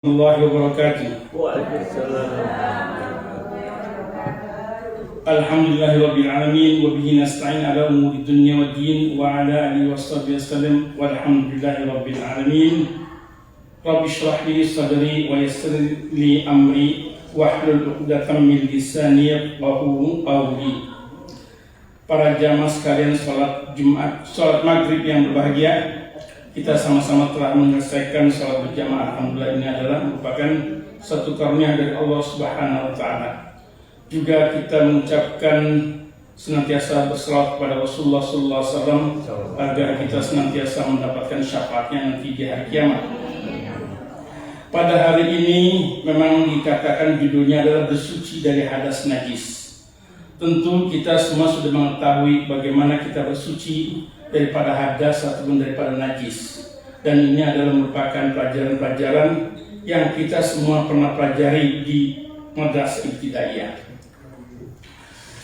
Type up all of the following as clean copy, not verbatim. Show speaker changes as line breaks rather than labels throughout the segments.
Warahmatullahi wabarakatuh.
Waalaikumsalam.
Alhamdulillahirabbil alamin wa bihi nasta'in ala umuri dunya waddin wa ala alihi washabbihi wasallam walhamdulillahirabbil alamin. Rabbi shrah li sadri wa yassir li amri wahlul 'uqdatam min lisani yafqahu qawli. Para jamaah sekalian, salat Jumat, salat Maghrib yang berbahagia, kita sama-sama telah menyelesaikan salat berjamaah. Alhamdulillah, ini adalah merupakan satu karunia dari Allah Subhanahu wa taala. Juga kita mengucapkan senantiasa berselawat kepada Rasulullah sallallahu alaihi wasallam agar kita senantiasa mendapatkan syafaatnya nanti di hari kiamat. Pada hari ini memang dikatakan judulnya adalah bersuci dari hadas najis. Tentu kita semua sudah mengetahui bagaimana kita bersuci daripada hadas ataupun daripada najis, dan ini adalah merupakan pelajaran-pelajaran yang kita semua pernah pelajari di madrasah ibtidaiyah.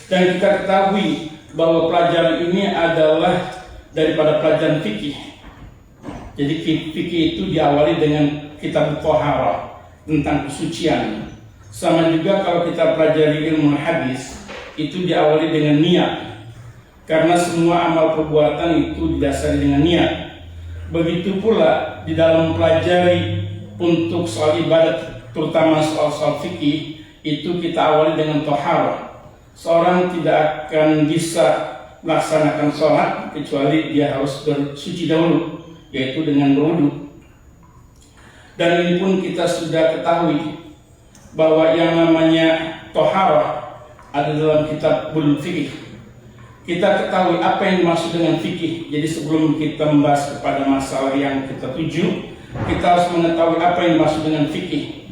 Dan kita ketahui bahwa pelajaran ini adalah daripada pelajaran fikih. Jadi fikih itu diawali dengan kitab Thaharah tentang kesucian. Sama juga kalau kita pelajari ilmu hadis, itu diawali dengan niat. Karena semua amal perbuatan itu didasari dengan niat. Begitu pula di dalam mempelajari untuk soal ibadat, terutama soal fikih, itu kita awali dengan thaharah. Seorang tidak akan bisa melaksanakan sholat kecuali dia harus bersuci dahulu, yaitu dengan berwudu. Dan ini pun kita sudah ketahui bahwa yang namanya thaharah ada dalam kitab fikih. Kita ketahui apa yang dimaksud dengan fikih. Jadi sebelum kita membahas kepada masalah yang kita tuju, kita harus mengetahui apa yang dimaksud dengan fikih.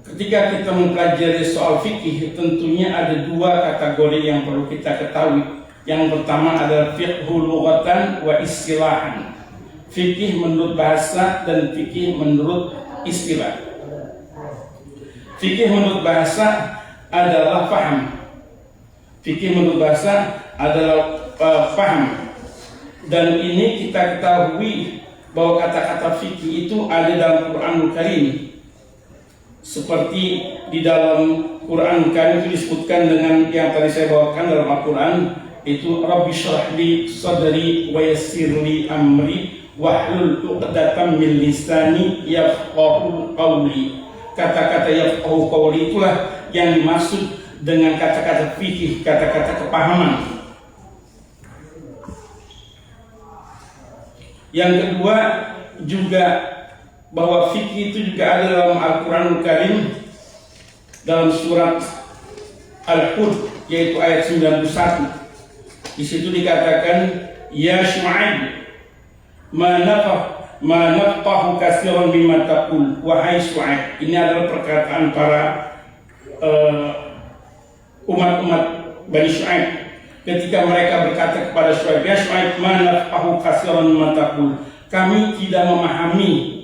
Ketika kita mempelajari soal fikih, tentunya ada dua kategori yang perlu kita ketahui. Yang pertama adalah fiqhu lughatan wa istilahan. Fikih menurut bahasa dan fikih menurut istilah. Fikih menurut bahasa adalah faham. Fikih menurut bahasa adalah paham. Dan ini kita ketahui bahwa kata-kata fikih itu ada dalam Quranul Karim. Seperti di dalam Quranul Karim itu disebutkan dengan yang tadi saya bawakan dalam Al-Quran, itu Rabbi shrah li sadri wa yassir li amri wahlul 'uqdatam min lisani yafqahu qawli. Kata-kata yafqahu qawli itulah yang dimaksud dengan kata-kata fikih, kata-kata kepahaman. Yang kedua juga bahwa fikih itu juga ada dalam Al-Quranul Karim dalam surat Al-Hud, yaitu ayat 91. Di situ dikatakan, ya Syu'aib ma nafqahu katsiran mimma taqul, wahai Syu'aib. Ini adalah perkataan para umat-umat Bani Syu'aib ketika mereka berkata kepada Syu'aib, ya Syu'aib ma nafqahu katsiran mimma taqul. Kami tidak memahami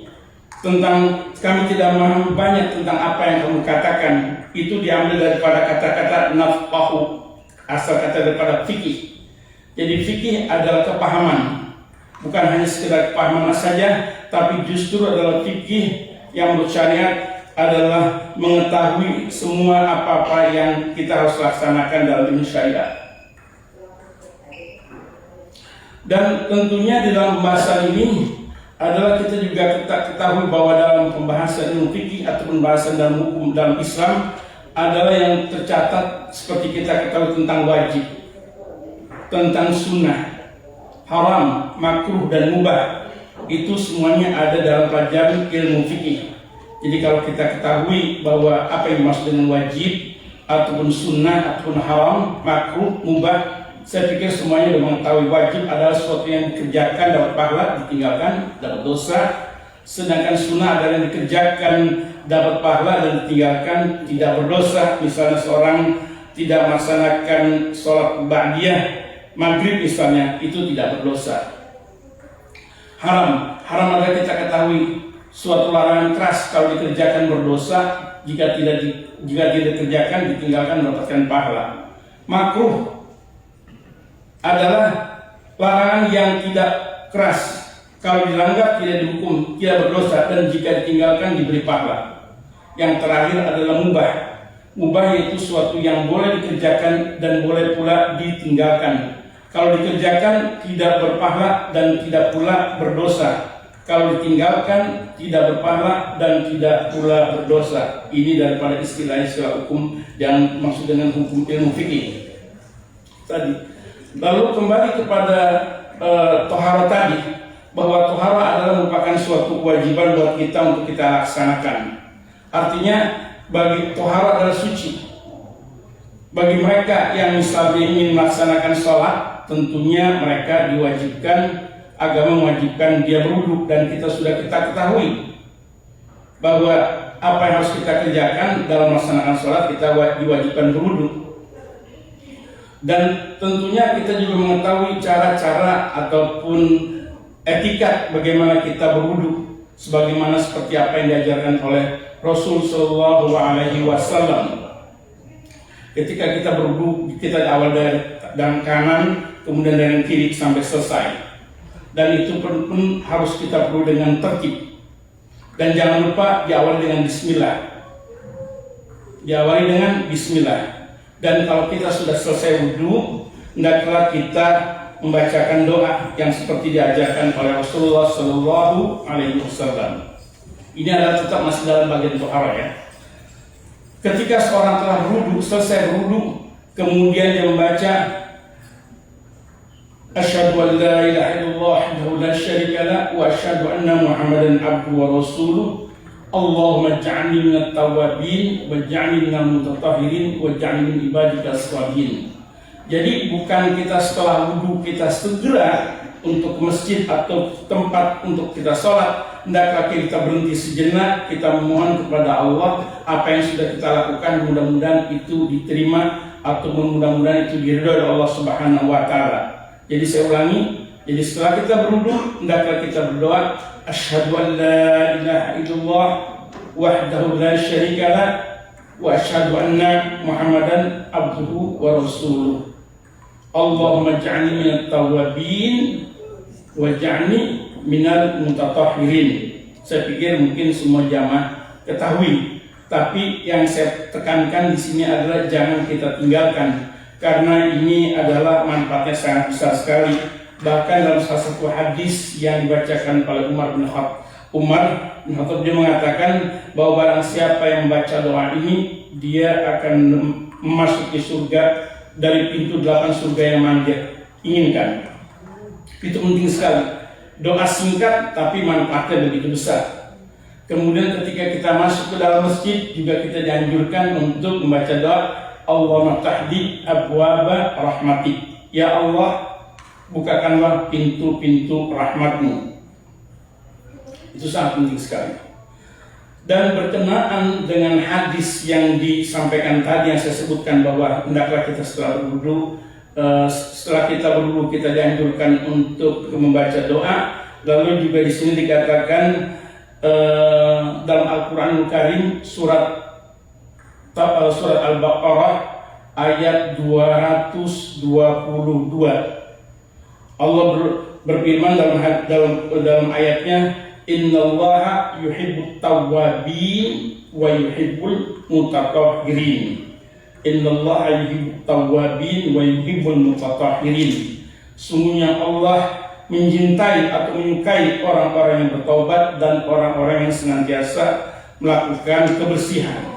banyak tentang apa yang kamu katakan. Itu diambil daripada kata-kata nafqahu, asal kata daripada fikih. Jadi fikih adalah kepahaman, bukan hanya sekedar kepahaman saja, tapi justru adalah fikih yang menurut syariat adalah mengetahui semua apa-apa yang kita harus laksanakan dalam ilmu syariat. Dan tentunya di dalam pembahasan ini adalah kita juga ketahui bahwa dalam pembahasan ilmu fikih atau pembahasan dalam hukum dalam Islam adalah yang tercatat seperti kita ketahui tentang wajib, tentang sunnah, haram, makruh dan mubah. Itu semuanya ada dalam pelajaran ilmu fikih. Jadi kalau kita ketahui bahwa apa yang dimaksud dengan wajib ataupun sunnah ataupun haram, makruh, mubah, saya pikir semuanya sudah mengetahui. Wajib adalah sesuatu yang dikerjakan dapat pahala, ditinggalkan dapat dosa. Sedangkan sunnah adalah yang dikerjakan dapat pahala dan ditinggalkan tidak berdosa. Misalnya seorang tidak melaksanakan sholat ba'diyah maghrib misalnya, itu tidak berdosa. Haram adalah kita ketahui suatu larangan keras, kalau dikerjakan berdosa, jika tidak dikerjakan ditinggalkan mendapatkan pahala. Makruh adalah larangan yang tidak keras, Kalau dilanggar tidak dihukum, tidak berdosa, dan jika ditinggalkan diberi pahala. Yang terakhir adalah mubah. Mubah yaitu suatu yang boleh dikerjakan dan boleh pula ditinggalkan. Kalau dikerjakan tidak berpahala dan tidak pula berdosa. Kalau ditinggalkan tidak berpahala dan tidak pula berdosa. Ini daripada istilah-istilah hukum yang maksud dengan hukum ilmu fikih tadi. Lalu kembali kepada tohara tadi, bahwa tohara adalah merupakan suatu kewajiban buat kita untuk kita laksanakan. Artinya bagi tohara adalah suci. Bagi mereka yang misalnya ingin melaksanakan sholat, tentunya mereka diwajibkan, agama mewajibkan dia berwudu, dan kita ketahui bahwa apa yang harus kita kerjakan dalam melaksanakan sholat, kita diwajibkan berwudu. Dan tentunya kita juga mengetahui cara-cara ataupun etikat bagaimana kita berwudu, sebagaimana seperti apa yang diajarkan oleh Rasul Shallallahu Alaihi Wasallam. Ketika kita berwudu, kita awal dari kanan, kemudian dari kiri sampai selesai. Dan itu pun harus kita perlu dengan tertib. Dan jangan lupa diawali dengan Bismillah. Diawali dengan Bismillah. Dan kalau kita sudah selesai wudu, hendaklah kita membacakan doa yang seperti diajarkan oleh Rasulullah Shallallahu Alaihi Wasallam. Ini adalah tetap masih dalam bagian tohara ya. Ketika seorang telah berwudu, selesai berwudu, kemudian dia membaca Asyhadu an la ilaha illallah wahdahu la syarika lah wa asyhadu anna Muhammadan abduhu wa rasuluh. Allahumma ij'alni minat tawwabin waj'alni minal mutatahhirin waj'alni min ibadika as-shalihin. Jadi bukan kita setelah wudu kita segera untuk ke masjid atau tempat untuk kita sholat, hendaklah kita berhenti sejenak, kita memohon kepada Allah apa yang sudah kita lakukan, mudah-mudahan itu diterima atau mudah-mudahan itu diridhoi oleh Allah Subhanahu wa taala. Jadi saya ulangi, jadi setelah kita berwudu, hendaklah kita berdoa, asyhadu an la ilaha illallah wahdahu la syarika lah wa asyhadu anna Muhammadan abduhu wa rasuluh. Allahumma ij'alni minat tawwabin waj'alni minal mutatahhirin. Saya pikir mungkin semua jamaah ketahui, tapi yang saya tekankan di sini adalah jangan kita tinggalkan, karena ini adalah manfaatnya sangat besar sekali. Bahkan dalam salah satu hadis yang dibacakan oleh Umar bin Khattab, dia mengatakan bahwa barang siapa yang membaca doa ini, dia akan memasuki surga dari pintu 8 surga yang dia inginkan. Itu penting sekali. Doa singkat tapi manfaatnya begitu besar. Kemudian ketika kita masuk ke dalam masjid juga kita dianjurkan untuk membaca doa Allahumma tahdi abwaba rahmatik. Ya Allah, bukakanlah pintu-pintu rahmatmu. Itu sangat penting sekali. Dan berkenaan dengan hadis yang disampaikan tadi yang saya sebutkan, bahwa hendaklah kita setelah berwudu, kita dianjurkan untuk membaca doa. Lalu juga di sini dikatakan dalam Al-Qur'anul Karim surat Al-Baqarah ayat 222. Allah berfirman dalam ayatnya, innallaha yuhibbut tawwabin wa yuhibbul mutatahhirin. Innallaha yuhibbut tawwabin wa yuhibbul mutatahhirin. Sungguhnya Allah mencintai atau menyukai orang-orang yang bertobat dan orang-orang yang senantiasa melakukan kebersihan.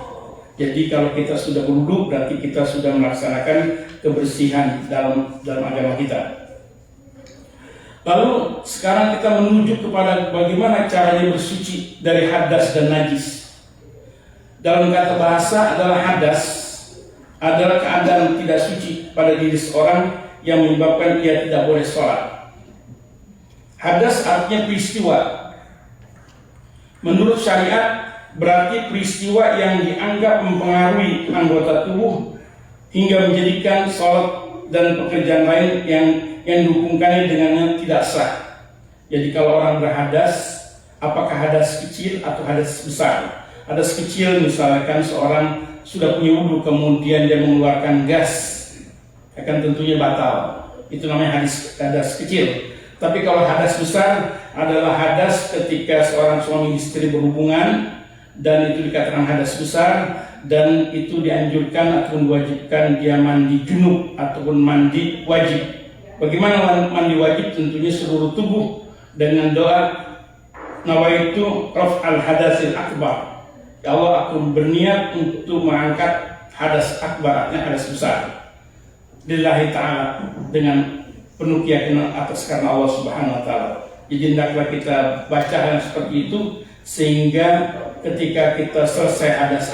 Jadi kalau kita sudah berwudu, berarti kita sudah melaksanakan kebersihan dalam agama kita. Lalu sekarang kita menuju kepada bagaimana caranya bersuci dari hadas dan najis. Dalam kata bahasa adalah hadas adalah keadaan tidak suci pada diri seorang yang menyebabkan ia tidak boleh sholat. Hadas artinya peristiwa. Menurut syariat berarti peristiwa yang dianggap mempengaruhi anggota tubuh hingga menjadikan sholat dan pekerjaan lain yang dihukumkannya dengannya tidak sah. Jadi kalau orang berhadas, apakah hadas kecil atau hadas besar? Hadas kecil misalkan seorang sudah punya wudu kemudian dia mengeluarkan gas, akan tentunya batal. Itu namanya hadas kecil. Tapi kalau hadas besar, adalah hadas ketika seorang suami istri berhubungan, dan itu dikatakan hadas besar, dan itu dianjurkan ataupun diwajibkan dia mandi junub ataupun mandi wajib. Bagaimana mandi wajib? Tentunya seluruh tubuh dengan doa nawaitu raf'al hadasil akbar. Ya Allah, aku berniat untuk mengangkat hadas akbar, artinya hadas besar, lillahi ta'ala, dengan penuh keyakinan atas karena Allah Subhanahu wa Ta'ala. Jadi hendaklah kita baca hal seperti itu, sehingga ketika kita selesai hadas,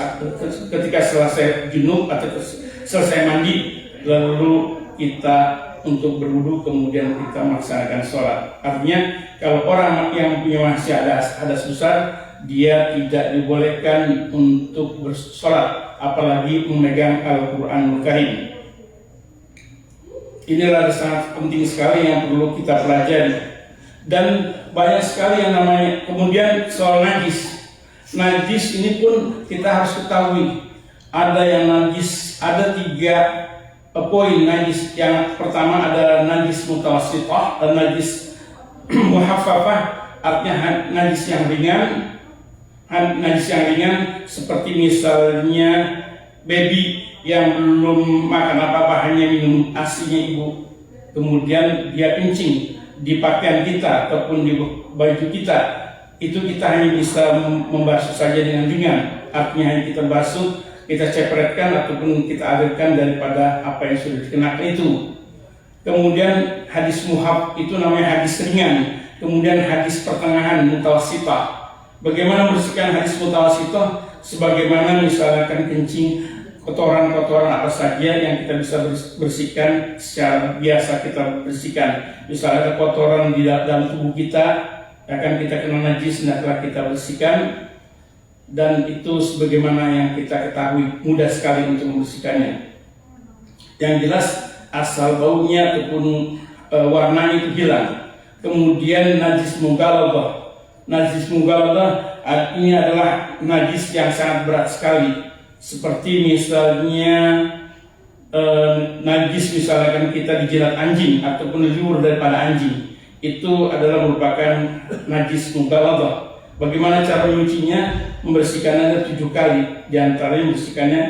ketika selesai junub atau selesai mandi, lalu kita untuk berwudu, kemudian kita melaksanakan sholat. Artinya kalau orang yang punya masih hadas besar, dia tidak dibolehkan untuk bersolat, apalagi memegang Al-Quranul Karim. Inilah sangat penting sekali yang perlu kita pelajari. Dan banyak sekali yang namanya, kemudian soal najis. Najis ini pun kita harus ketahui, ada yang najis, ada 3 poin najis. Yang pertama ada najis mutawassithah dan najis muhaffafah, artinya najis yang ringan. Najis yang ringan seperti misalnya baby yang belum makan apa-apa, hanya minum asinya ibu, kemudian dia kencing di pakaian kita ataupun di baju kita, itu kita hanya bisa membasuh saja dengan ringan. Artinya hanya kita basuh, kita cepretkan ataupun kita alirkan daripada apa yang sudah dikenakan itu. Kemudian hadis muhaf itu namanya hadis ringan. Kemudian hadis pertengahan mutawassithah. Bagaimana membersihkan hadis mutawassithah? Sebagaimana misalkan kencing, kotoran-kotoran apa saja yang kita bisa bersihkan secara biasa kita bersihkan. Misalnya ada kotoran di dalam tubuh kita, akan kita kena najis, hendaklah kita bersihkan. Dan itu sebagaimana yang kita ketahui, mudah sekali untuk membersihkannya. Yang jelas asal baunya ataupun warnanya itu hilang. Kemudian najis mughalladhah. Najis mughalladhah ini adalah najis yang sangat berat sekali. Seperti misalnya najis misalkan kita dijilat anjing ataupun liur daripada anjing, itu adalah merupakan najis mughalladhah. Bagaimana cara menyucinya? Membersihkannya 7 kali. Di antaranya membersihkannya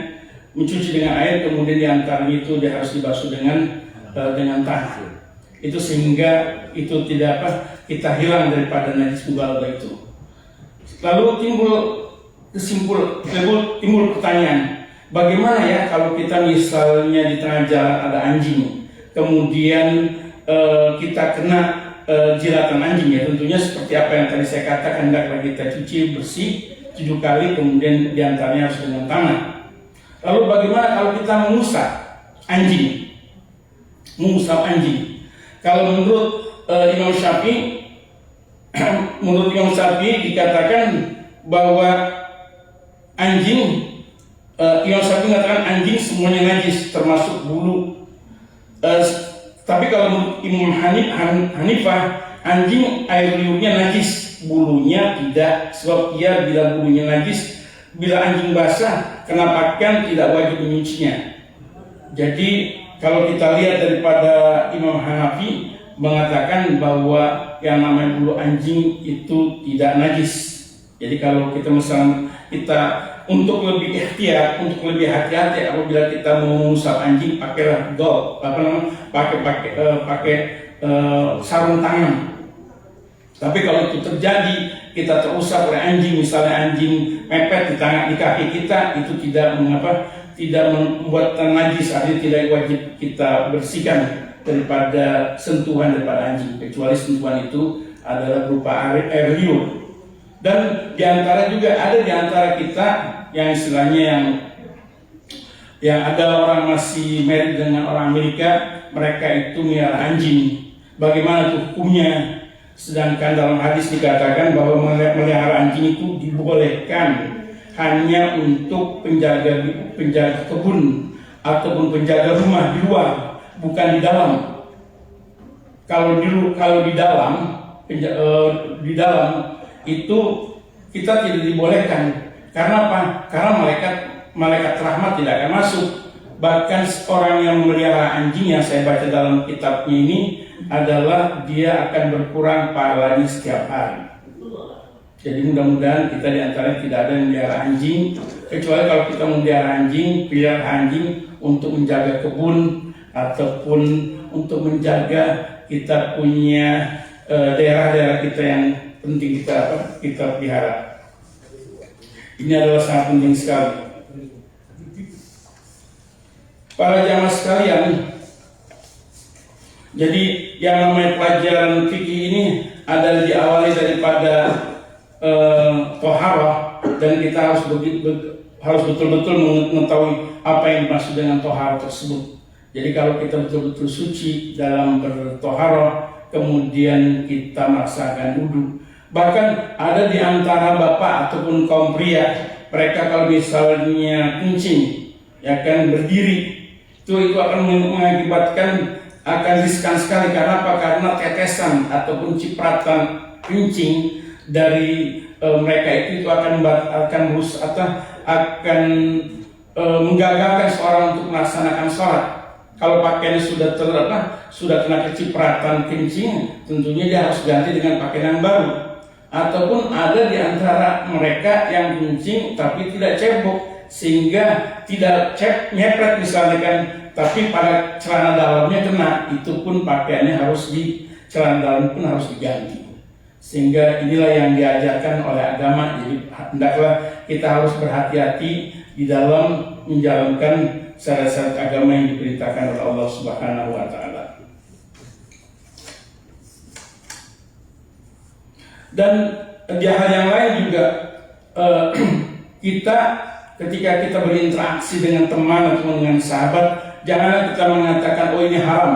mencuci dengan air, kemudian di antaranya itu dia harus dibasuh dengan tangan. Itu sehingga itu tidak kita hilang daripada najis mughalladhah itu. Lalu timbul pertanyaan, bagaimana ya kalau kita misalnya di tengah jalan ada anjing, kemudian kita kena jilatan anjing, ya tentunya seperti apa yang tadi saya katakan, hendaklah kita cuci bersih 7 kali, kemudian diantaranya harus dengan tangan. Lalu bagaimana kalau kita mengusap anjing? Kalau menurut Imam Syafi'i dikatakan bahwa Imam Syafi'i mengatakan anjing semuanya najis termasuk bulu. Tapi kalau menurut Imam Hanifah, anjing air liurnya najis, bulunya tidak. Sebab ia bila bulunya najis, bila anjing basah kena pakaian tidak wajib menyucinya. Jadi kalau kita lihat daripada Imam Hanafi mengatakan bahwa yang namanya bulu anjing itu tidak najis. Jadi kalau kita misalnya untuk lebih ikhtiar, untuk lebih hati-hati apabila kita mau mengusap anjing, pakailah pakai sarung tangan. Tapi kalau itu terjadi, kita terusap oleh anjing, misalnya anjing mepet di kaki kita, itu tidak membuat najis, artinya tidak wajib kita bersihkan daripada sentuhan daripada anjing, kecuali sentuhan itu adalah berupa air liur. Dan diantara juga ada diantara kita yang istilahnya yang ada orang masih married dengan orang Amerika, mereka itu melihara anjing. Bagaimana tuh hukumnya? Sedangkan dalam hadis dikatakan bahwa melihara anjing itu dibolehkan hanya untuk penjaga kebun ataupun penjaga rumah di luar, bukan di dalam. Kalau di dalam itu kita tidak dibolehkan. Karena apa? Karena malaikat rahmat tidak akan masuk. Bahkan orang yang memelihara anjing yang saya baca dalam kitabnya ini adalah dia akan berkurang pahalanya setiap hari. Jadi mudah-mudahan kita di antara tidak ada yang memelihara anjing, kecuali kalau kita memelihara anjing, pelihara anjing untuk menjaga kebun ataupun untuk menjaga kita punya daerah-daerah kita yang penting kita pelihara. Ini adalah sangat penting sekali. Para jamaah sekalian, jadi yang namanya pelajaran fikih ini adalah diawali daripada toharah, dan kita harus betul-betul mengetahui apa yang dimaksud dengan toharah tersebut. Jadi kalau kita betul-betul suci dalam bertoharah, kemudian kita melaksanakan wudhu. Bahkan ada di antara bapak ataupun kaum pria, mereka kalau misalnya kencing, ya kan berdiri, itu akan mengakibatkan akan riskan sekali. Karena apa? Karena tetesan ataupun cipratan kencing dari mereka itu akan merusak atau akan menggagalkan seorang untuk melaksanakan sholat. Kalau pakaiannya sudah kena kecipratan kencing, tentunya dia harus ganti dengan pakaian yang baru. Ataupun ada di antara mereka yang kencing tapi tidak cebok, sehingga tidak nyepret misalnya kan, tapi pada celana dalamnya kena, itu pun pakaiannya celana dalam pun harus diganti. Sehingga inilah yang diajarkan oleh agama. Jadi hendaklah kita harus berhati-hati di dalam menjalankan syarat-syarat agama yang diperintahkan oleh Allah Subhanahu wa taala. Dan di hal yang lain juga kita ketika kita berinteraksi dengan teman atau dengan sahabat, janganlah kita mengatakan oh ini haram,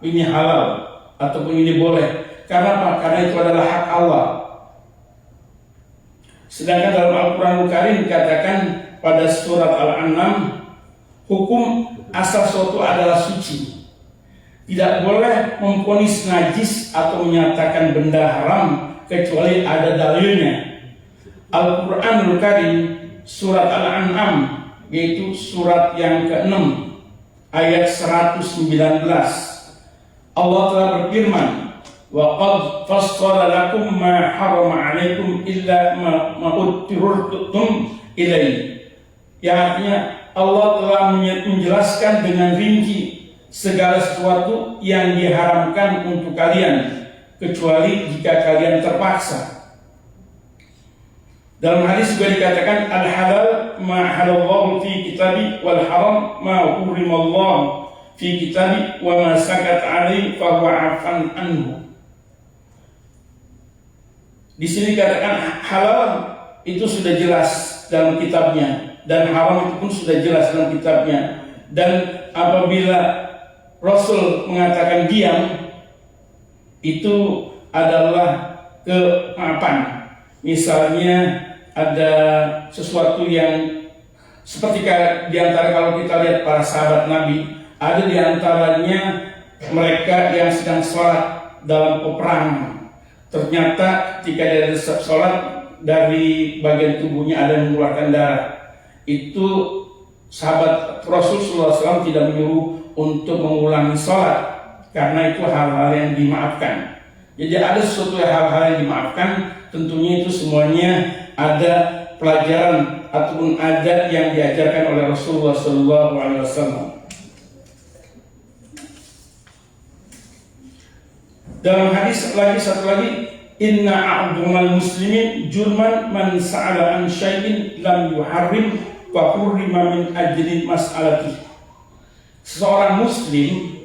ini halal, ataupun ini boleh. Karena apa? Karena itu adalah hak Allah. Sedangkan dalam Al-Quranul Karim dikatakan pada surat Al-An'am, hukum asal suatu adalah suci. Tidak boleh memvonis najis atau menyatakan benda haram kecuali ada dalilnya. Al-Quranul Karim surat Al-An'am, yaitu surat yang ke-6 ayat 119, Allah telah berfirman, wa qad fassala lakum ma harama 'alaikum illa ma uttirtum ilaihi. Yang artinya Allah telah menjelaskan dengan rinci segala sesuatu yang diharamkan untuk kalian, kecuali jika kalian terpaksa. Dalam hadis juga dikatakan al-halal ma halallahu fi kitabi wal haram ma hurrimallahu fi kitabi wa ma sakat 'alaihi fa huwa 'afan anhu. Di sini dikatakan halal itu sudah jelas dalam kitabnya, dan haram itu pun sudah jelas dalam kitabnya. Dan apabila Rasul mengatakan diam, itu adalah kemaafan. Misalnya ada sesuatu yang seperti di antara kalau kita lihat para sahabat Nabi, ada di antaranya mereka yang sedang sholat dalam peperangan. Ternyata ketika dia sholat, dari bagian tubuhnya ada yang mengeluarkan darah. Itu sahabat Rasulullah SAW tidak menyuruh untuk mengulangi sholat, karena itu hal-hal yang dimaafkan. Jadi ada sesuatu hal-hal yang dimaafkan, tentunya itu semuanya ada pelajaran ataupun adat yang diajarkan oleh Rasulullah SAW. Dalam hadis satu lagi, inna a'dhumal muslimin jurman man sa'ala an syai'in lam yuharrim wa hurrima min ajli mas'alati. Seorang muslim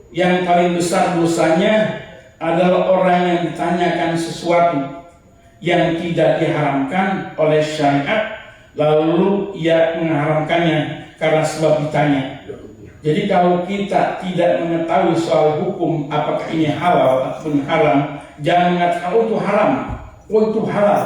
yang paling besar dosanya adalah orang yang ditanyakan sesuatu yang tidak diharamkan oleh syariat, lalu ia mengharamkannya karena sebab ditanya. Jadi kalau kita tidak mengetahui soal hukum apakah ini halal ataupun haram, jangan mengatakan oh itu haram, oh itu halal.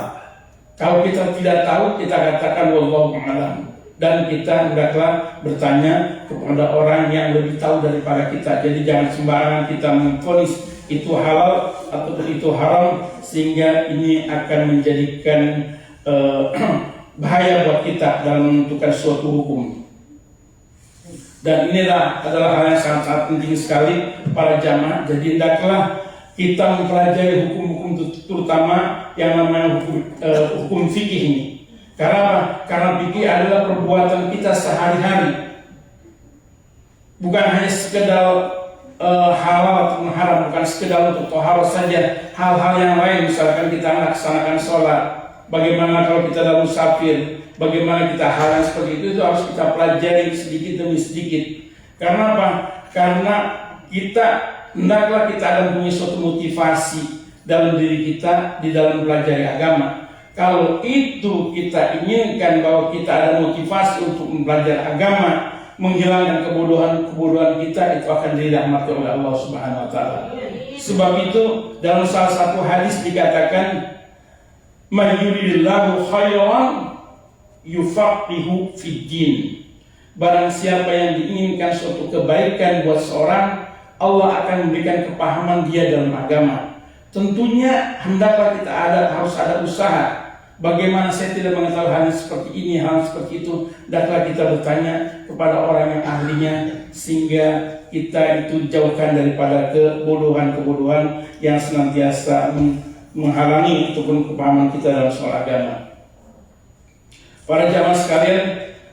Kalau kita tidak tahu, kita katakan wallahu a'lam, dan kita hendaklah bertanya kepada orang yang lebih tahu daripada kita. Jadi jangan sembarangan kita memvonis itu halal ataupun itu haram, sehingga ini akan menjadikan bahaya buat kita dalam menentukan suatu hukum. Dan inilah adalah hal yang sangat-sangat penting sekali para jamaah. Jadi hendaklah kita mempelajari hukum-hukum, terutama yang namanya hukum fikih ini. Karena apa? Karena fikih adalah perbuatan kita sehari-hari. Bukan hanya sekedar halal atau haram, bukan sekedar untuk tohara saja. Hal-hal yang lain, misalkan kita melaksanakan sholat, bagaimana kalau kita dalam musafir, bagaimana kita hal yang seperti itu harus kita pelajari sedikit demi sedikit. Karena apa? Karena kita hendaklah kita ada punya suatu motivasi dalam diri kita di dalam pelajari agama. Kalau itu kita inginkan bahwa kita ada motivasi untuk mempelajari agama, menghilangkan kebodohan kita, itu akan dirahmati oleh Allah Subhanahu wa taala. Sebab itu dalam salah satu hadis dikatakan, "May yuridillahu khairan yufaqihu fid din." Barang siapa yang diinginkan suatu kebaikan buat seorang, Allah akan memberikan kepahaman dia dalam agama. Tentunya hendaklah kita harus ada usaha. Bagaimana saya tidak mengetahui hal seperti ini, hal seperti itu, hendaklah kita bertanya kepada orang yang ahlinya, sehingga kita itu jauhkan daripada kebodohan-kebodohan yang senantiasa menghalangi ataupun kepahaman kita dalam soal agama. Para jamaah sekalian,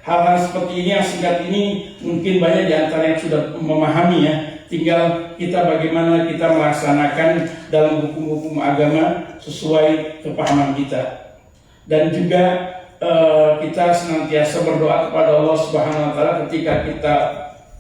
hal-hal seperti ini yang singkat ini mungkin banyak di antara yang sudah memahami ya. Tinggal kita bagaimana kita melaksanakan dalam hukum-hukum agama sesuai kepahaman kita. Dan juga kita senantiasa berdoa kepada Allah Subhanahu wa taala ketika kita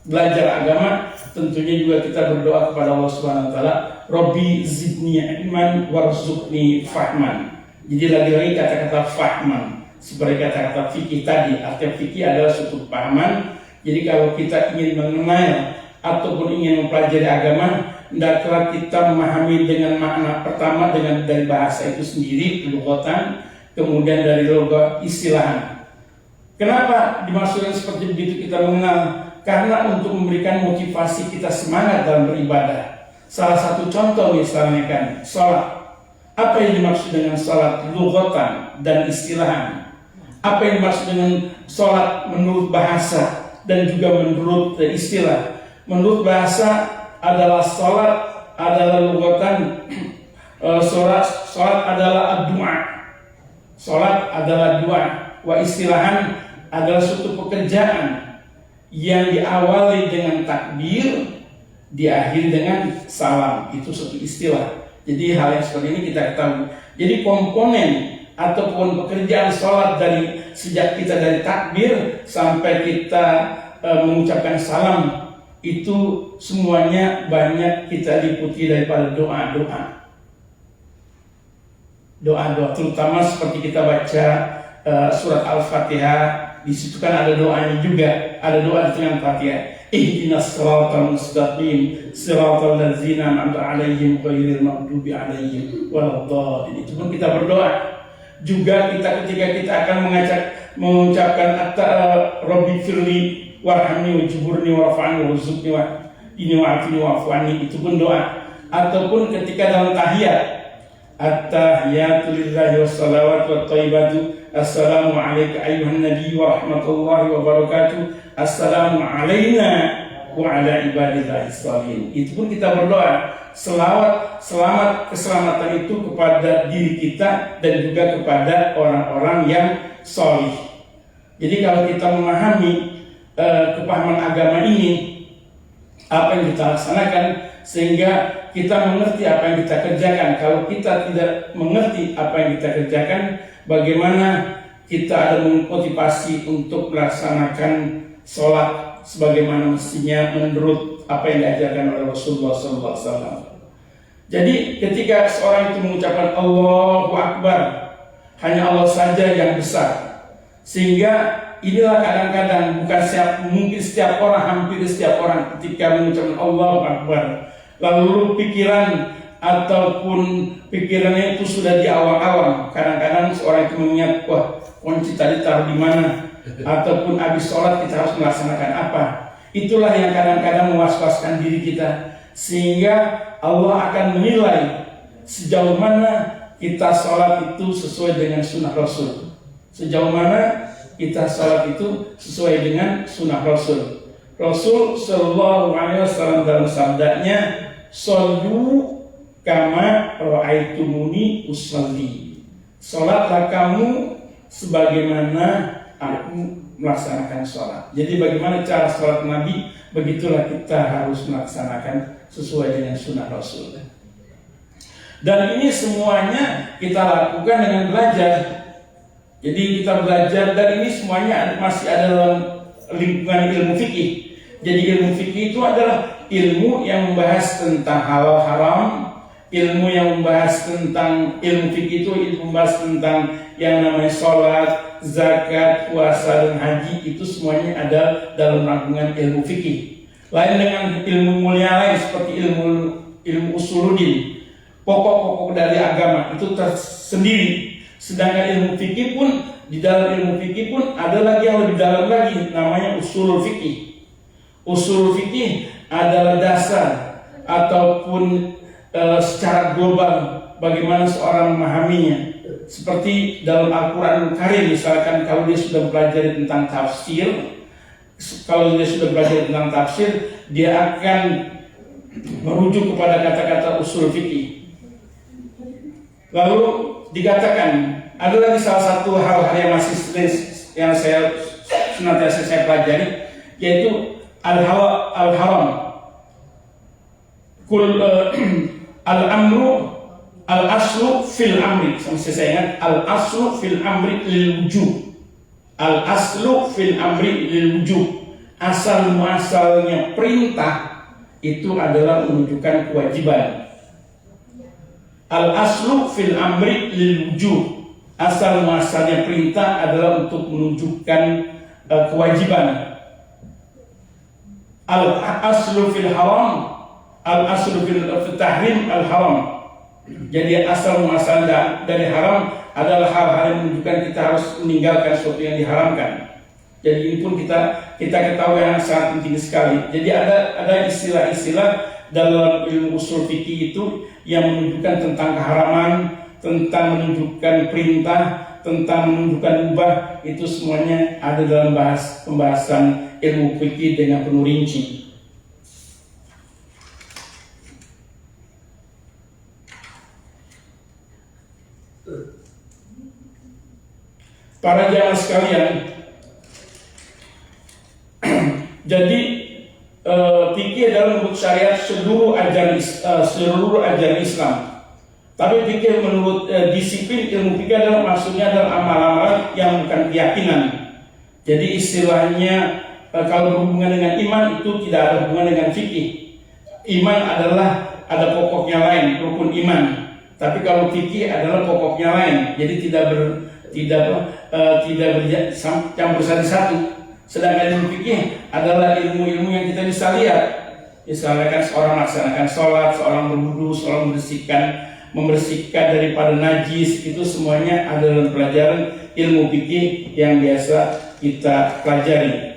belajar agama. Tentunya juga kita berdoa kepada Allah Subhanahu wa taala, Rabbi zidni ilman warzuqni fahman. Jadi lagi-lagi kata-kata fahman seperti kata-kata fikih tadi. Artinya fikih adalah suatu pahaman. Jadi kalau kita ingin mengenal ataupun ingin mempelajari agama, hendaklah kita memahami dengan makna pertama dari bahasa itu sendiri, lughatan, kemudian dari logat istilahan. Kenapa dimaksudkan seperti begitu kita mengenal? Karena untuk memberikan motivasi kita semangat dalam beribadah. Salah satu contoh misalnya kan salat. Apa yang dimaksud dengan salat lughatan dan istilahan? Apa yang dimaksud dengan salat menurut bahasa dan juga menurut istilah? Menurut bahasa adalah salat adalah lughatan, salat adalah doa. Salat adalah doa, wa istilahan adalah suatu pekerjaan yang diawali dengan takbir, diakhiri dengan salam. Itu suatu istilah. Jadi hal yang seperti ini kita ketahui. Jadi komponen ataupun pekerjaan salat dari sejak kita dari takbir sampai kita mengucapkan salam, itu semuanya banyak kita liputi daripada doa-doa. Doa-doa, terutama seperti kita baca surat Al-Fatihah, di situ kan ada doanya juga, ada doa di tengah Fatihah. Ihdinas siratal mustaqim, siratal ladzina an'amta 'alaihim ghairil maghdubi 'alaihim waladdallin. Itu pun kita berdoa. Juga kita ketika kita akan mengucapkan Rabbi firli warhamni wajburni warfa'ni warzuqni wa'afini wa'afwani, itu pun doa. Ataupun ketika dalam tahiyat, at-tahiyatu lillahi wassalawatu wattayyibatu, assalamu alayka ayyuhan nabiy wa rahmatullahi wa barakatuh, assalamu alayna wa ala ibadillahi sholihin. Itu pun kita berdoa. Selamat keselamatan itu kepada diri kita dan juga kepada orang-orang yang sholih. Jadi kalau kita memahami kepahaman agama ini, apa yang kita laksanakan, sehingga kita mengerti apa yang kita kerjakan. Kalau kita tidak mengerti apa yang kita kerjakan, bagaimana kita ada motivasi untuk melaksanakan sholat sebagaimana mestinya menurut apa yang diajarkan oleh Rasulullah SAW. Jadi ketika seorang itu mengucapkan Allahu Akbar, hanya Allah saja yang besar. Sehingga inilah kadang-kadang mungkin setiap orang, hampir setiap orang ketika mengucapkan Allahu Akbar, lalu pikiran ataupun pikirannya itu sudah di awal-awal. Kadang-kadang seorang itu mengingat, wah kunci tadi taruh di mana, ataupun habis sholat kita harus melaksanakan apa. Itulah yang kadang-kadang mewaswaskan diri kita, sehingga Allah akan menilai sejauh mana kita sholat itu sesuai dengan sunnah Rasul. Sejauh mana kita sholat itu sesuai dengan sunnah Rasul. Rasul Shallallahu Alaihi Wasallam dalam sabdanya, "Shollu kama ra'aitumuni usolli." Sholatlah kamu sebagaimana aku melaksanakan sholat. Jadi bagaimana cara sholat Nabi, begitulah kita harus melaksanakan sesuai dengan sunnah Rasul. Dan ini semuanya kita lakukan dengan belajar. Jadi kita belajar, dan ini semuanya masih ada dalam lingkungan ilmu fikih. Jadi ilmu fikih itu adalah ilmu yang membahas tentang halal haram, ilmu yang membahas tentang ilmu fikih itu membahas tentang yang namanya sholat, zakat, puasa, dan haji. Itu semuanya ada dalam rangkuman ilmu fikih. Lain dengan ilmu mulia lain seperti ilmu usuluddin, pokok-pokok dari agama itu tersendiri. Sedangkan ilmu fikih pun, di dalam ilmu fikih pun ada lagi yang lebih dalam lagi, namanya usulul fikih. Usul fikih adalah dasar ataupun secara global bagaimana seorang memahaminya. Seperti dalam Al-Quran Karim, misalkan kalau dia sudah belajar tentang tafsir, dia akan merujuk kepada kata-kata usul fikih. Lalu dikatakan ada lagi salah satu hal yang masih yang senantiasa saya pelajari, yaitu al-haram. Al-amru al-aslu fil amri. Sampai saya ingat, al-aslu fil amri lil wujub. Al-aslu fil amri lil wujub. Asal muasalnya perintah itu adalah menunjukkan kewajiban. Al-aslu fil amri lil wujub. Asal muasalnya perintah adalah untuk menunjukkan kewajiban. Al-aslu fil haram, al-aslu fil tahrim al-haram. Jadi asal muasal dari haram adalah hal-hal yang menunjukkan kita harus meninggalkan sesuatu yang diharamkan. Jadi ini pun kita ketahui yang sangat penting sekali. Jadi ada istilah-istilah dalam ilmu usul fikih itu yang menunjukkan tentang keharaman, tentang menunjukkan perintah, tentang menunjukkan mubah. Itu semuanya ada dalam pembahasan ilmu fikih dengan penuh rinci. Para jamaah sekalian, jadi fikih adalah menurut syariat seluruh ajaran Islam. Tapi fikih menurut disiplin ilmu fikih adalah maksudnya adalah amal-amal yang bukan keyakinan. Jadi istilahnya kalau berhubungan dengan iman itu tidak ada hubungan dengan fikih. Iman adalah ada pokoknya lain, rukun iman. Tapi kalau fikih adalah pokoknya lain. Jadi tidak bercampur satu. Sedangkan ilmu fikih adalah ilmu-ilmu yang kita bisa lihat. Misalkan seorang melaksanakan sholat, seorang berwudu, seorang membersihkan daripada najis, itu semuanya ada dalam pelajaran ilmu fikih yang biasa kita pelajari.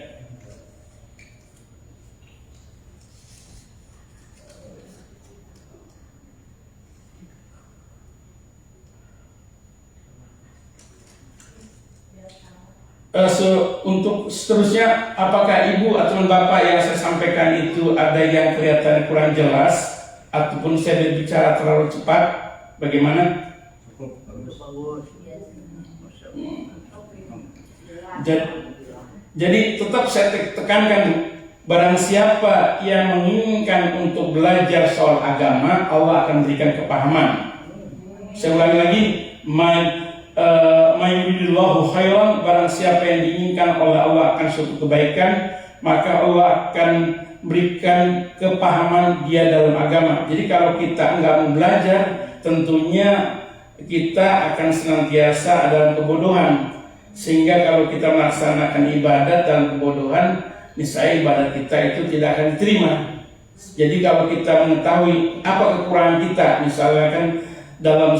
Untuk seterusnya, apakah ibu atau bapak yang saya sampaikan itu ada yang kelihatan kurang jelas ataupun saya berbicara terlalu cepat? Bagaimana? Jadi tetap saya tekankan, barang siapa yang menginginkan untuk belajar soal agama, Allah akan berikan kepahaman. Saya ulangi lagi, Mayuridillahu khairan, barang siapa yang diinginkan oleh Allah akan suatu kebaikan, maka Allah akan berikan kepahaman dia dalam agama. Jadi kalau kita enggak mau belajar, tentunya kita akan senantiasa dalam kebodohan. Sehingga kalau kita melaksanakan ibadat dalam kebodohan, niscaya ibadat kita itu tidak akan diterima. Jadi kalau kita mengetahui apa kekurangan kita, misalnya kan dalam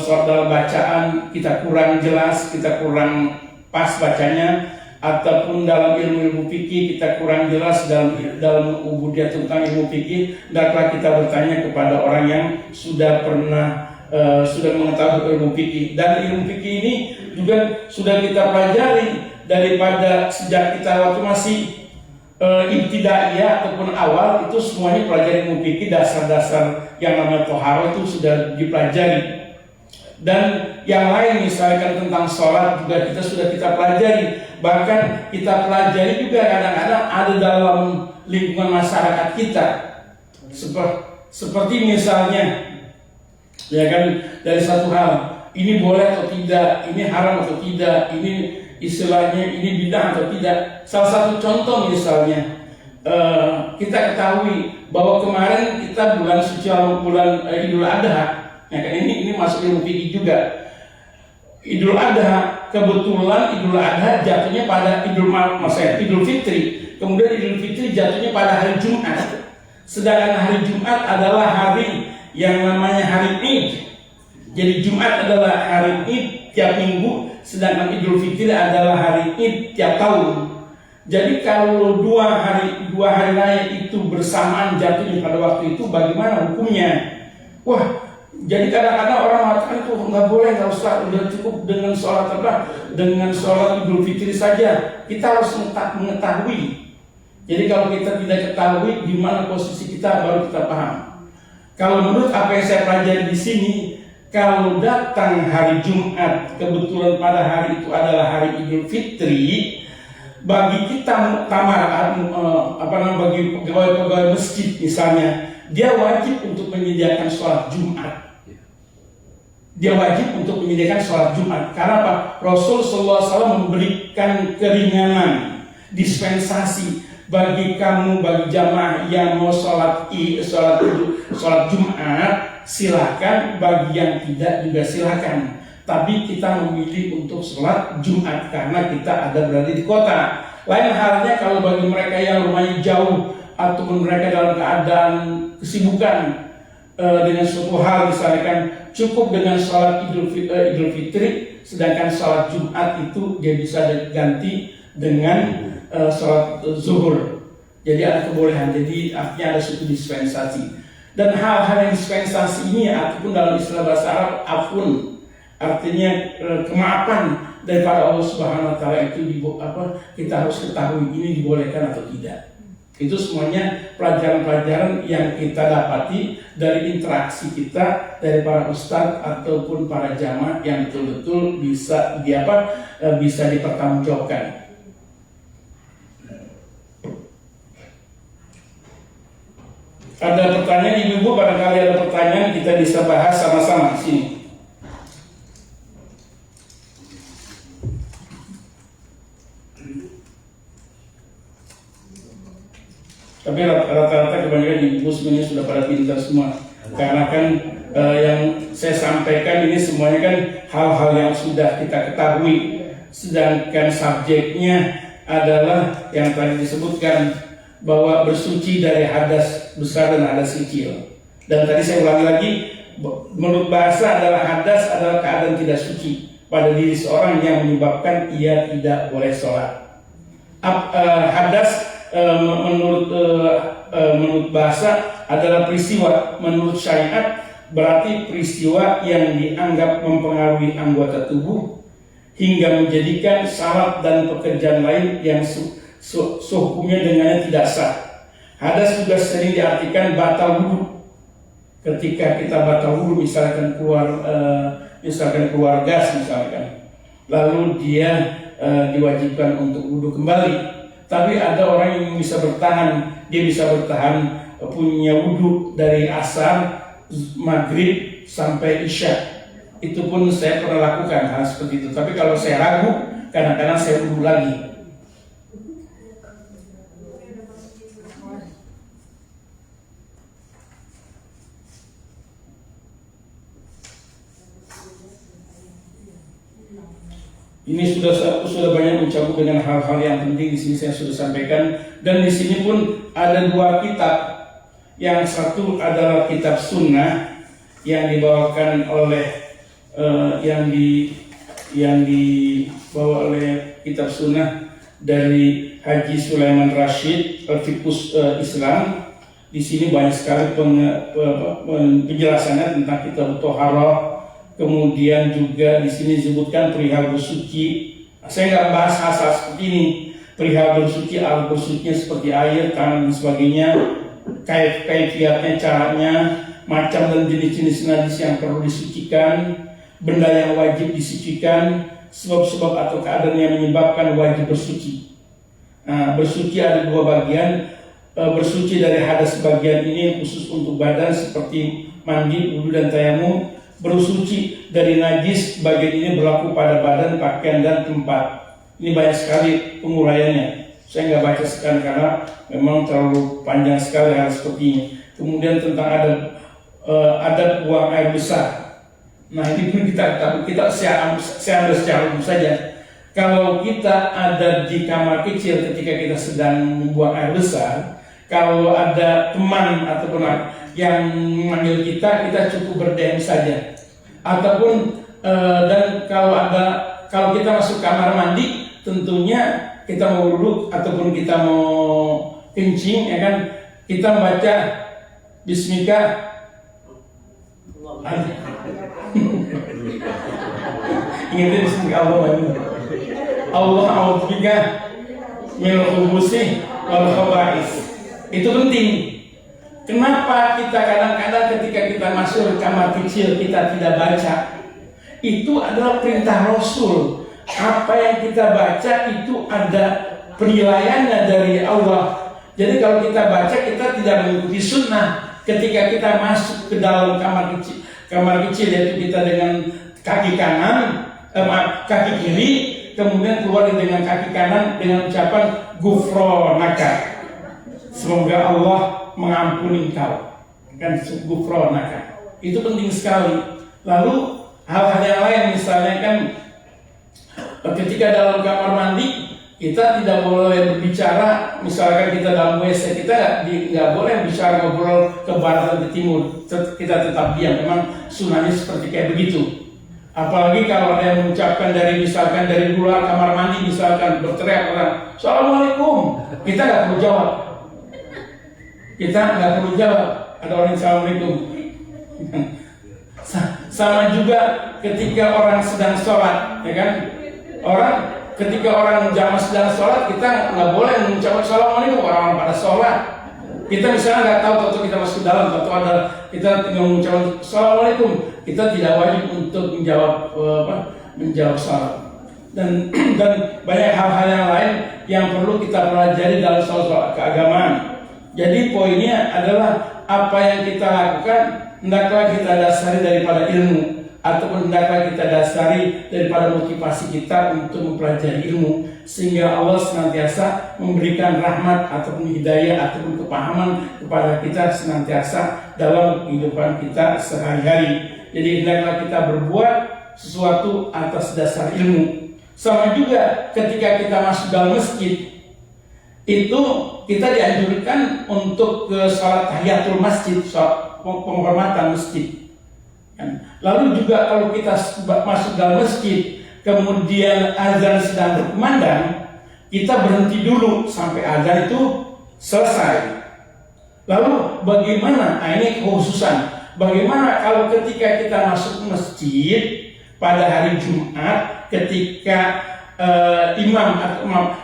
bacaan kita kurang jelas, kita kurang pas bacanya, ataupun dalam ilmu fikih kita kurang jelas dalam ubudiyah tentang ilmu fikih, hendaklah kita bertanya kepada orang yang sudah mengetahui ilmu fikih. Dan ilmu fikih ini juga sudah kita pelajari daripada sejak kita waktu masih ibtidaiyah ataupun awal itu semuanya pelajari ilmu fikih, dasar-dasar yang namanya toharo itu sudah dipelajari. Dan yang lain misalkan tentang sholat juga sudah kita pelajari. Bahkan kita pelajari juga kadang-kadang ada dalam lingkungan masyarakat kita. Seperti misalnya, ya kan, dari satu hal, ini boleh atau tidak, ini haram atau tidak, ini istilahnya ini bidah atau tidak. Salah satu contoh misalnya, kita ketahui bahwa kemarin kita bulan suci bulan Idul Adha. Ya kan, ini masuk ilmu fikih juga. Idul Adha, kebetulan Idul Adha jatuhnya pada Idul Fitri. Kemudian Idul Fitri jatuhnya pada hari Jumat. Sedangkan hari Jumat adalah hari yang namanya hari Id. Jadi Jumat adalah hari Id tiap minggu, sedangkan Idul Fitri adalah hari Id tiap tahun. Jadi kalau dua hari raya itu bersamaan jatuhnya pada waktu itu, bagaimana hukumnya? Wah, jadi kadang-kadang orang mengatakan itu nggak boleh, nggak usah, udah cukup dengan sholat Idul Fitri saja. Kita harus mengetahui. Jadi kalau kita tidak ketahui di mana posisi kita, baru kita paham. Kalau menurut apa yang saya pelajari di sini, kalau datang hari Jumat, kebetulan pada hari itu adalah hari Idul Fitri, bagi kita bagi pegawai masjid misalnya, dia wajib untuk menyediakan sholat Jumat. Dia wajib untuk menyediakan sholat Jumat. Karena apa? Rasul SAW memberikan keringanan, dispensasi bagi kamu, bagi jamaah yang mau sholat Jumat, silakan. Bagi yang tidak juga silakan. Tapi kita memilih untuk sholat Jumat karena kita ada berada di kota. Lain halnya kalau bagi mereka yang rumahnya jauh ataupun mereka dalam keadaan kesibukan dengan suatu hal, misalkan cukup dengan sholat Idul Fitri, sedangkan sholat Jumat itu dia bisa diganti dengan sholat zuhur. Jadi ada kebolehan, jadi artinya ada suatu dispensasi. Dan hal-hal yang dispensasi ini ataupun dalam istilah bahasa Arab afun, artinya kemaafan daripada Allah Subhanahu Wa Taala itu kita harus ketahui ini dibolehkan atau tidak. Itu semuanya pelajaran-pelajaran yang kita dapati dari interaksi kita dari para ustadz ataupun para jamaah yang betul-betul bisa bisa dipertanggungjawabkan. Ada pertanyaan ibu-ibu, barangkali ada pertanyaan, kita bisa bahas sama-sama di sini. Tapi rata-rata kebanyakan ibu sebenarnya sudah pada pintar semua. Karena kan yang saya sampaikan ini semuanya kan hal-hal yang sudah kita ketahui. Sedangkan subjeknya adalah yang tadi disebutkan bahwa bersuci dari hadas besar dan hadas kecil. Dan tadi saya ulangi lagi, menurut bahasa adalah hadas adalah keadaan tidak suci pada diri seorang yang menyebabkan ia tidak boleh sholat. Hadas menurut bahasa adalah peristiwa, menurut syariat berarti peristiwa yang dianggap mempengaruhi anggota tubuh hingga menjadikan salat dan pekerjaan lain yang hukumnya dengannya tidak sah. Hadas juga sering diartikan batal wudu. Ketika kita batal wudu, misalkan keluar gas misalkan, lalu dia diwajibkan untuk wudu kembali. Tapi ada orang yang bisa bertahan, dia bisa bertahan punya wudu dari asar, maghrib sampai isya. Itu pun saya pernah lakukan hal seperti itu. Tapi kalau saya ragu, kadang-kadang saya wudu lagi. Ini sudah banyak mencakup dengan hal-hal yang penting. Di sini saya sudah sampaikan, dan di sini pun ada dua kitab. Yang satu adalah kitab sunnah yang dibawakan oleh yang dibawa oleh kitab sunnah dari Haji Sulaiman Rashid Al-Fiqhus Islam. Di sini banyak sekali penjelasannya tentang kitab Thaharah. Kemudian juga di sini disebutkan perihal bersuci. Saya nggak bahas hal-hal seperti ini, perihal bersuci, alat bersucinya seperti air, tangan dan sebagainya, kaifiatnya, caranya, macam dan jenis-jenis najis yang perlu disucikan, benda yang wajib disucikan, sebab-sebab atau keadaan yang menyebabkan wajib bersuci. Nah, bersuci ada dua bagian. Bersuci dari hadas bagian ini khusus untuk badan seperti mandi, wudu dan tayamum. Bersuci dari najis bagian ini berlaku pada badan, pakaian dan tempat. Ini banyak sekali penguraiannya. Saya nggak baca sekarang karena memang terlalu panjang sekali hal seperti ini. Kemudian tentang adab buang air besar. Nah ini pun kita saya ambil secara umum saja. Kalau kita ada di kamar kecil ketika kita sedang membuang air besar, kalau ada teman ataupun yang memanggil kita cukup berdiam saja. Ataupun dan kalau kita masuk kamar mandi, tentunya kita mau duduk ataupun kita mau kencing, ya kan, kita membaca Bismika. Ingatin Bismika Allah a'udzubika minal khubuthi wal khaba'is. Itu penting. Kenapa kita kadang-kadang ketika kita masuk ke kamar kecil kita tidak baca? Itu adalah perintah Rasul. Apa yang kita baca itu ada penilaiannya dari Allah. Jadi kalau kita baca kita tidak mengikuti sunnah. Ketika kita masuk ke dalam kamar kecil yaitu kita dengan kaki kanan, kaki kiri, kemudian keluar dengan kaki kanan dengan ucapan gufronaka. Semoga Allah mengampuni engkau. Kan gufronaka. Itu penting sekali. Lalu hal-hal yang lain misalnya kan ketika dalam kamar mandi kita tidak boleh berbicara, misalkan kita dalam WC kita nggak boleh bicara ngobrol ke barat dan ke timur, kita tetap diam. Memang sunnahnya seperti kayak begitu. Apalagi kalau ada yang mengucapkan dari luar kamar mandi misalkan berteriak orang Assalamualaikum, kita nggak perlu jawab. Ada orang Assalamualaikum. Sama juga ketika orang sedang sholat, ya kan? Ketika orang jamaah sedang sholat, kita nggak boleh mengucapkan Assalamualaikum, orang-orang pada sholat. Kita misalnya nggak tahu, atau kita masuk ke dalam, atau ada kita tinggal mengucapkan Assalamualaikum, kita tidak wajib untuk menjawab salam. Dan banyak hal-hal yang lain yang perlu kita pelajari dalam soal keagamaan. Jadi poinnya adalah apa yang kita lakukan hendaklah kita dasari daripada ilmu, ataupun hendaklah kita dasari daripada motivasi kita untuk mempelajari ilmu, sehingga Allah senantiasa memberikan rahmat ataupun hidayah ataupun kepahaman kepada kita senantiasa dalam kehidupan kita sehari-hari. Jadi hendaklah kita berbuat sesuatu atas dasar ilmu. Sama juga ketika kita masuk dalam masjid, itu kita dianjurkan untuk ke sholat tahiyatul masjid, sholat penghormatan masjid. Lalu juga kalau kita masuk dalam masjid, kemudian azan sedang berkumandang, kita berhenti dulu sampai azan itu selesai. Lalu bagaimana? Ini kekhususan. Bagaimana kalau ketika kita masuk masjid pada hari Jumat, ketika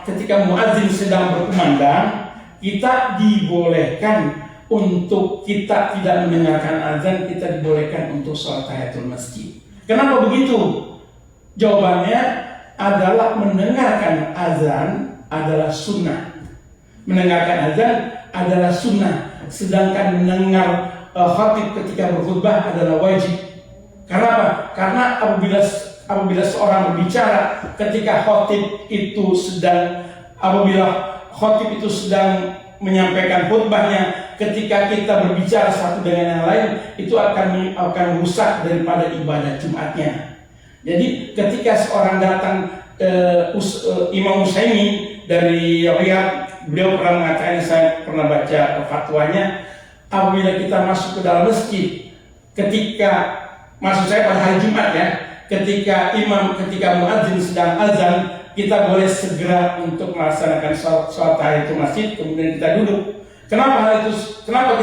ketika muadzin sedang berkumandang, kita dibolehkan untuk kita tidak mendengarkan azan, kita dibolehkan untuk sholat tahiyatul masjid. Kenapa begitu? Jawabannya adalah mendengarkan azan adalah sunnah. Mendengarkan azan adalah sunnah, sedangkan mendengar khatib ketika berkhutbah adalah wajib. Kenapa? Karena apabila seorang berbicara ketika khatib itu sedang menyampaikan khutbahnya, ketika kita berbicara satu dengan yang lain, itu akan merusak daripada ibadah Jumatnya. Jadi ketika seorang datang Imam Utsaimin dari Riyadh, beliau pernah mengatakan, saya pernah baca fatwanya, apabila kita masuk ke dalam masjid, maksud saya pada hari Jumat ya, ketika muadzin sedang azan, kita boleh segera untuk melaksanakan sholat tahiyatul masjid, kemudian kita duduk. Kenapa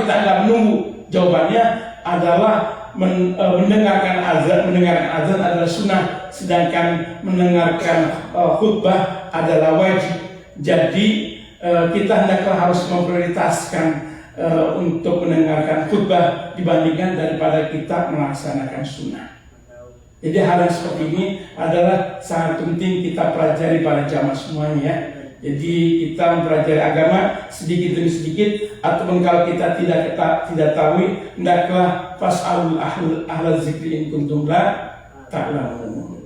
kita nggak menunggu? Jawabannya adalah mendengarkan azan adalah sunnah, sedangkan mendengarkan khutbah adalah wajib. Jadi kita hendaklah harus memprioritaskan untuk mendengarkan khutbah dibandingkan daripada kita melaksanakan sunnah. Jadi hal yang seperti ini adalah sangat penting kita pelajari para jamaah semuanya ya. Jadi kita mempelajari agama sedikit demi sedikit, ataupun kalau kita tidak tahu, hendaklah fas'alul ahla zikri in kuntum la ta'lamun.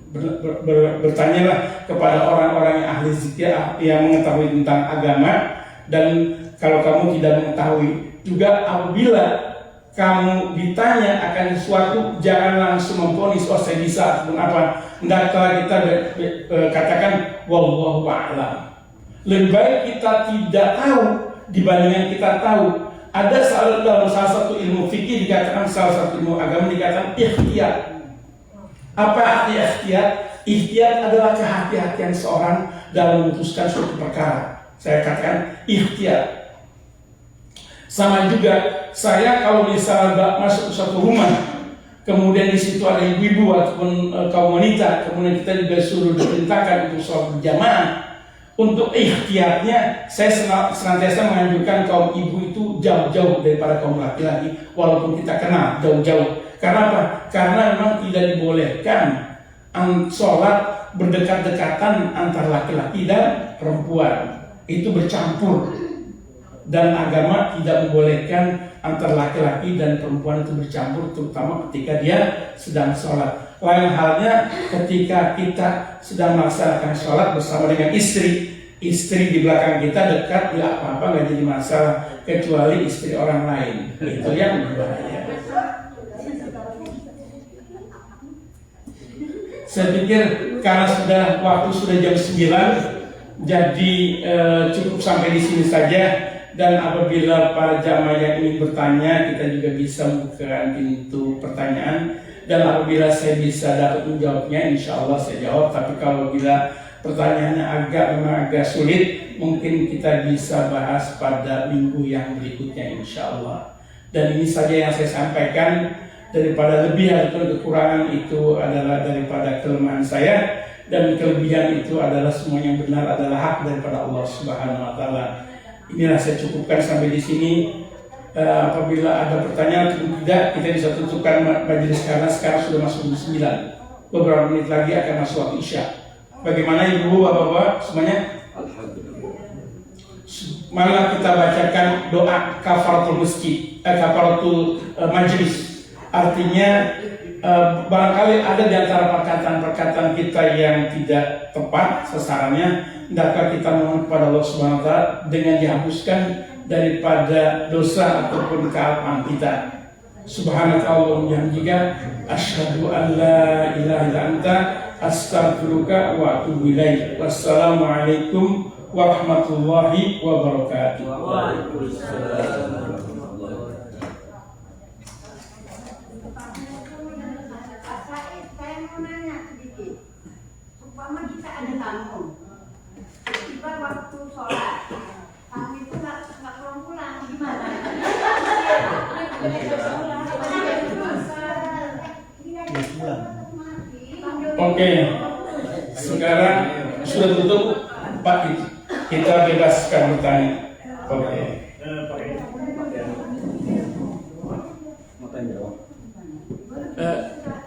Bertanyalah kepada orang-orang yang ahli zikir yang mengetahui tentang agama, dan kalau kamu tidak mengetahui juga, apabila kamu ditanya akan sesuatu, jangan langsung memvonis oh saya bisa ataupun apa. Hendaklah kita katakan wallahu a'lam. Lebih baik kita tidak tahu dibandingkan kita tahu. Ada dalam salah satu ilmu fikih dikatakan, salah satu ilmu agama dikatakan ikhtiyat. Apa arti ikhtiyat? Ikhtiyat adalah kehati-hatian seorang dalam memutuskan suatu perkara. Saya katakan ikhtiyat. Sama juga saya kalau misalnya masuk ke suatu rumah, kemudian di situ ada ibu-ibu ataupun kaum wanita, kemudian kita juga suruh diperintahkan untuk sholat berjamaah. Untuk ikhtiyatnya, saya senantiasa menganjurkan kaum ibu itu jauh-jauh daripada kaum laki-laki, walaupun kita kenal jauh-jauh. Karena apa? Karena memang tidak dibolehkan sholat berdekat-dekatan antara laki-laki dan perempuan. Itu bercampur. Dan agama tidak membolehkan antara laki-laki dan perempuan itu bercampur, terutama ketika dia sedang sholat. Lain halnya ketika kita sedang melaksanakan sholat bersama dengan istri di belakang kita dekat, ya apa-apa nggak jadi masalah, kecuali istri orang lain. Itu yang berbahaya. Saya pikir karena waktu sudah jam 9, jadi cukup sampai di sini saja. Dan apabila para jamaah yang ingin bertanya, kita juga bisa membuka pintu pertanyaan. Dan apabila saya bisa dapat menjawabnya, insya Allah saya jawab. Tapi kalau bila pertanyaannya memang agak sulit, mungkin kita bisa bahas pada minggu yang berikutnya, insya Allah. Dan ini saja yang saya sampaikan. Daripada lebih atau kekurangan itu adalah daripada kelemahan saya, dan kelebihan itu adalah semua yang benar adalah hak daripada Allah Subhanahu Wa Taala. Inilah saya cukupkan sampai di sini. Apabila ada pertanyaan atau tidak, kita bisa tutupkan majelis karena sekarang sudah masuk jam 9. Beberapa menit lagi akan masuk waktu Isya. Bagaimana ibu, bapak-bapak semuanya? Alhamdulillah. Malah kita bacakan doa kafaratul masjid, kafaratul majelis. Artinya barangkali ada di antara perkataan-perkataan kita yang tidak tepat sasarannya, hendaklah kita mohon kepada Allah Subhanahu Wa Taala dengan dihapuskan daripada dosa ataupun kealpaan kita. Subhanakallahumma wa bihamdika asyhadu an la ilaha illa anta astaghfiruka wa atubu ilaik. Wassalamualaikum warahmatullahi wabarakatuh. Waalaikumsalam. Umpama kita ada tamu, tiba waktu sholat, tamu itu nggak pulang-pulang, gimana? Oke, sekarang sudah tutup, Pak. Kita bebaskan bertanya. Oke.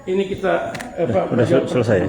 Ini kita Pak,
sudah selesai.